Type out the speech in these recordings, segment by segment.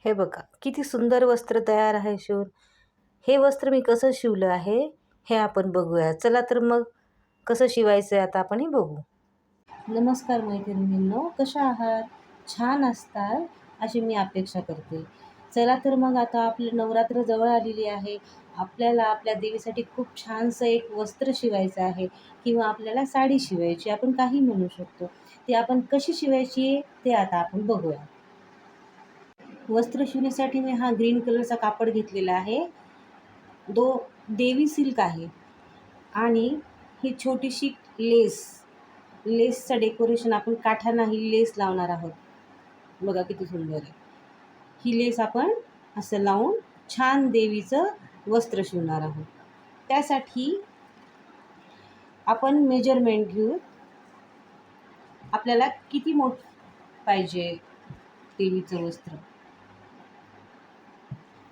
हे बघा किती सुंदर वस्त्र तयार आहे शिवून. हे वस्त्र मी कसं शिवलं आहे हे आपण बघूया. चला तर मग कसं शिवायचं आहे आता आपण हे बघू. नमस्कार मैत्रिणींनो, कशा आहात? छान असताल अशी मी अपेक्षा करते. चला तर मग आता आपलं नवरात्र जवळ आलेली आहे. आपल्याला आपल्या देवीसाठी खूप छानसं एक वस्त्र शिवायचं आहे किंवा आपल्याला साडी शिवायची, आपण काही म्हणू शकतो. ती आपण कशी शिवायची ते आता आपण बघूया. वस्त्र शिवण्यासाठी मी हा ग्रीन कलरचा कापड घेतलेला आहे. देवी सिल्क आहे आणि ही छोटीशी लेसचं डेकोरेशन आपण काठांना ही लेस लावणार आहोत. बघा किती सुंदर आहे. ही लेस आपण असं लावून छान देवीचं वस्त्र शिवणार आहोत. त्यासाठी आपण मेजरमेंट घेऊ. आपल्याला किती मोठं पाहिजे देवीचं वस्त्र,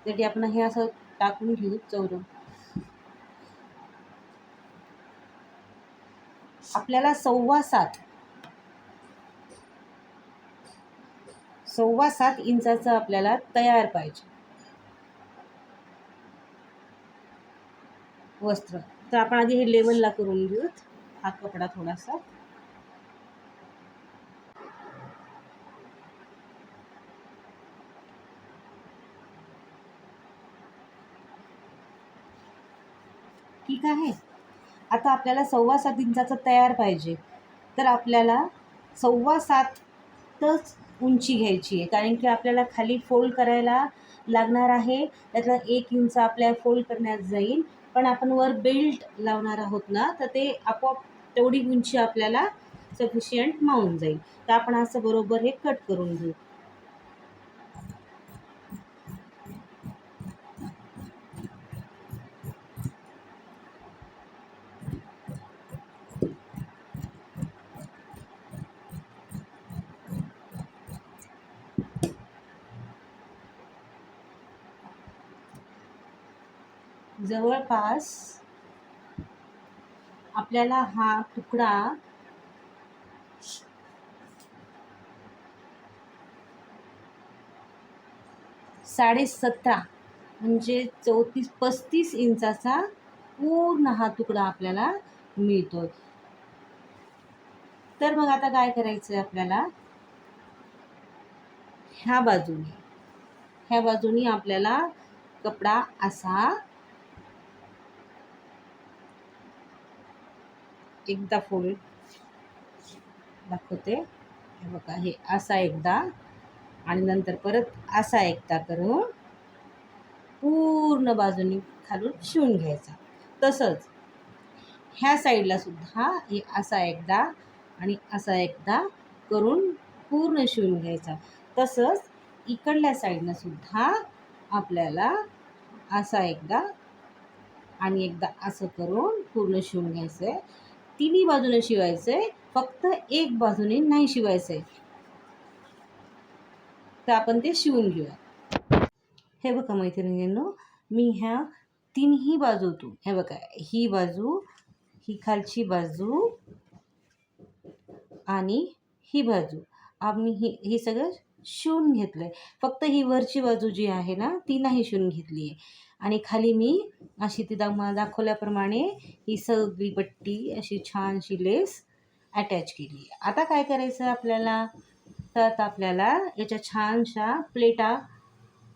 त्यासाठी आपण हे असं टाकून घेऊ चौरंग. आपल्याला 7.25 इंचाचं आपल्याला तयार पाहिजे वस्त्र. तर आपण आधी हे लेवलला करून घेऊत. हा कपडा थोडासा ठीक आहे. आता आपल्याला 7.25 इंचाचं तयार पाहिजे, तर आपल्याला 7.25च उंची घ्यायची आहे, कारण की आपल्याला खाली फोल्ड करायला लागणार आहे. त्यातला 1 इंच आपल्या फोल्ड करण्यात जाईल, पण आपण वर बेल्ट लावणार आहोत ना, तर ते आपोआप तेवढी उंची आपल्याला सफिशियंट मावून जाईल. तर आपण असं बरोबर हे कट करून घेऊ. जवळपास आपल्याला हा तुकडा 17.5 म्हणजे 34-35 इंचाचा पूर्ण हा तुकडा आपल्याला मिळतो. तर मग आता काय करायचं आहे आपल्याला, ह्या बाजूनी आपल्याला कपडा असा एकदा फोल्ड दाखवते. हे बघा, हे असा एकदा आणि नंतर परत असा एकदा करून पूर्ण बाजूनी खालून शिवून घ्यायचा. तसंच ह्या साईडला सुद्धा हे असा एकदा आणि असा एकदा करून पूर्ण शिवून घ्यायचा. तसंच इकडल्या साईडनं सुद्धा आपल्याला असा एकदा आणि एकदा असं करून पूर्ण शिवून घ्यायचं आहे. तिन्ही बाजूने शिवायचं आहे, फक्त एक बाजूने नाही शिवायचं आहे. तर आपण ते शिवून घेऊया. हे बघा मैत्रिणींनो, मी ह्या तिन्ही बाजूतून, हे बघा, ही बाजू, ही खालची बाजू आणि ही बाजू आम्ही हे सगळं शिवून घेतलं आहे. फक्त ही वरची बाजू जी आहे ना, ती नाही शिवून घेतली आहे. आणि खाली मी अशी ती दाखवल्याप्रमाणे ही सगळी पट्टी अशी छानशी लेस अटॅच केली आहे. आता काय करायचं आपल्याला, तर आता आपल्याला याच्या छानशा प्लेटा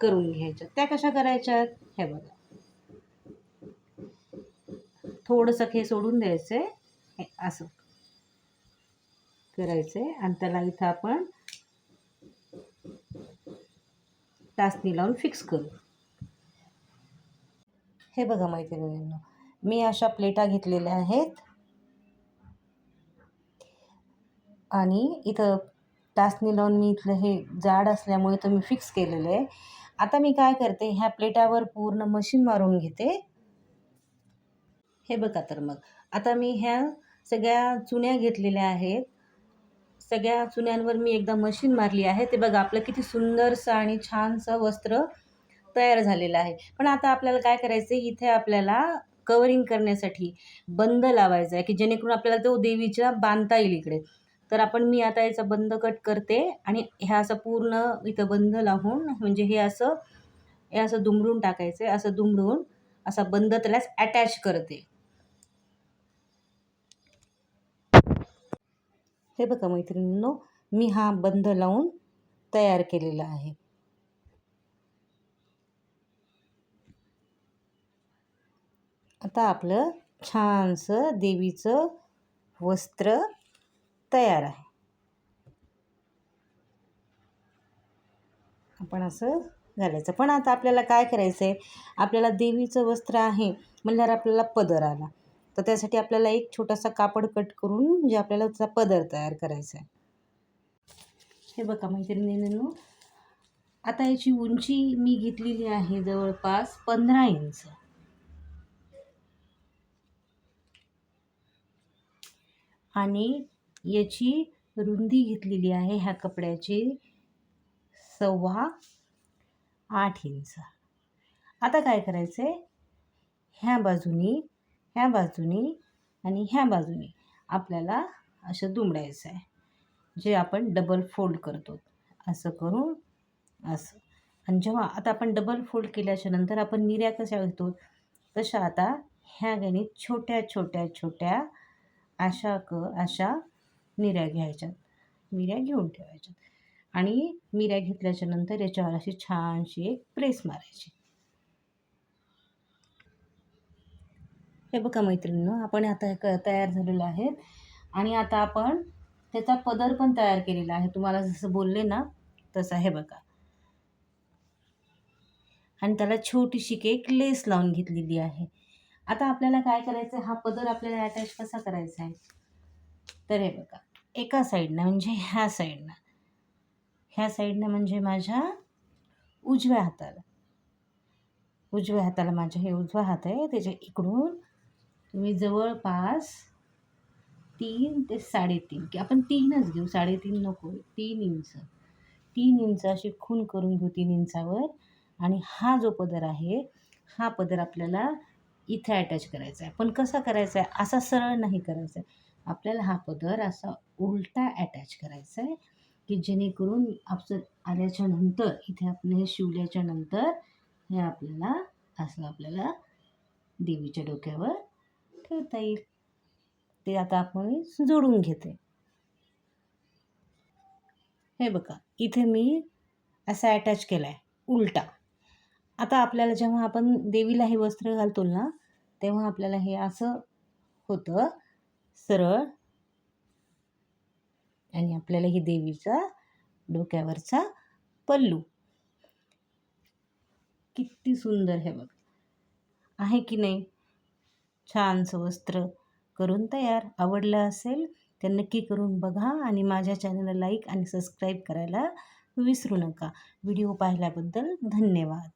करून घ्यायच्या. त्या कशा करायच्यात, हे बघा, थोडंसं हे सोडून द्यायचं आहे, हे असं करायचं आहे आणि त्याला इथं आपण टाचणी लावून फिक्स करू. हे बघा मैत्रिणींनो, मी अशा प्लेटा घेतलेल्या आहेत आणि इथं टाचणी लावून मी इथलं हे जाड असल्यामुळे तर मी फिक्स केलेलं आहे. आता मी काय करते, ह्या प्लेटावर पूर्ण मशीन मारून घेते. हे बघा, तर मग आता मी ह्या सगळ्या चुन्या घेतलेल्या आहेत. सगळ्या चुन्यांवर मी एकदा मशीन मारली आहे. ते बघा, आपलं किती सुंदरसं आणि छानसं वस्त्र तयार झालेलं आहे. पण आता आपल्याला काय करायचं आहे, इथे आपल्याला कवरिंग करण्यासाठी बंद लावायचा आहे, की जेणेकरून आपल्याला तो देवीच्या बांधता येईल इकडे. तर मी आता याचा बंद कट करते आणि ह्या असं पूर्ण इथं बंद लावून म्हणजे हे असं दुमडून टाकायचं आहे. असं दुमडून असा बंद त्यालाच अटॅच करते. हे बघा मैत्रिणींनो, मी हा बंद लावून तयार केलेला आहे. आता आपलं छानसं देवीचं वस्त्र तयार आहे. आपण असं घालायचं. पण आता आपल्याला काय करायचं आहे, आपल्याला देवीचं वस्त्र आहे म्हणल्यावर आपल्याला पदर आला. तर त्यासाठी आपल्याला एक छोटासा कापड कट करून म्हणजे आपल्याला त्याचा पदर तयार करायचा आहे. हे बघा मैत्रिणींनो, आता याची उंची मी घेतलेली आहे जवळपास 15 इंच. आणि याची रुंदी घेतलेली आहे ह्या कपड्याची 8.25 इंच. आता काय करायचं आहे, ह्या बाजूनी आणि ह्या बाजूनी आपल्याला असं दुमडायचं आहे. जे आपण डबल फोल्ड करतो असं करून असं. आणि जेव्हा आता आपण डबल फोल्ड केल्याच्या नंतर आपण निर्या कशा घेतो तशा आता ह्या गणित छोट्या छोट्या छोट्या अशा निर्या घ्यायच्यात. निर्या घेऊन ठेवायच्यात आणि मिऱ्या घेतल्याच्या नंतर याच्यावर अशी छानशी एक प्रेस मारायची. हे बघा मैत्रिणींनो, आपण आता तयार झालेलो आहे आणि आता आपण त्याचा पदर पण तयार केलेला आहे. तुम्हाला जसं बोलले ना तसं. हे बघा, आणि त्याला छोटीशी एक लेस लावून घेतलेली आहे. आता आपल्याला काय करायचं आहे, हा पदर आपल्याला अटॅच कसा करायचा आहे, तर हे बघा, एका साईडनं म्हणजे ह्या साईडनं म्हणजे माझ्या उजव्या हाताला माझ्या हे उजवा हात आहे, त्याच्या इकडून तुम्ही जवळपास 3 ते 3.5 की आपण 3च घेऊ, 3.5 नको, 3 इंच अशी खूण करून घेऊ 3 इंचावर. आणि हा जो पदर आहे हा पदर आपल्याला इथे अटॅच करायचा आहे. पण कसा करायचा आहे, असा सरळ नाही करायचा आहे. आपल्याला हा पदर असा उलटा अटॅच करायचा आहे की जेणेकरून आल्याच्या नंतर इथे आपण हे शिवल्याच्या नंतर हे आपल्याला देवीच्या डोक्यावर ठेवता येईल. ते आता आपण जोडून घेते. हे बघा, इथे मी असा अटॅच केला आहे उलटा. आता आपल्याला जेव्हा आपण देवीला हे वस्त्र घालतो ना तेव्हा आपल्याला हे असं होतं सरळ, आणि आपल्याला ही देवीचा डोक्यावरचा पल्लू किती सुंदर हे बघ आहे की नाही. छानसं वस्त्र करून तयार. आवडलं असेल तर नक्की करून बघा आणि माझ्या चॅनलला लाईक आणि सबस्क्राईब करायला विसरू नका. व्हिडिओ पाहिल्याबद्दल धन्यवाद.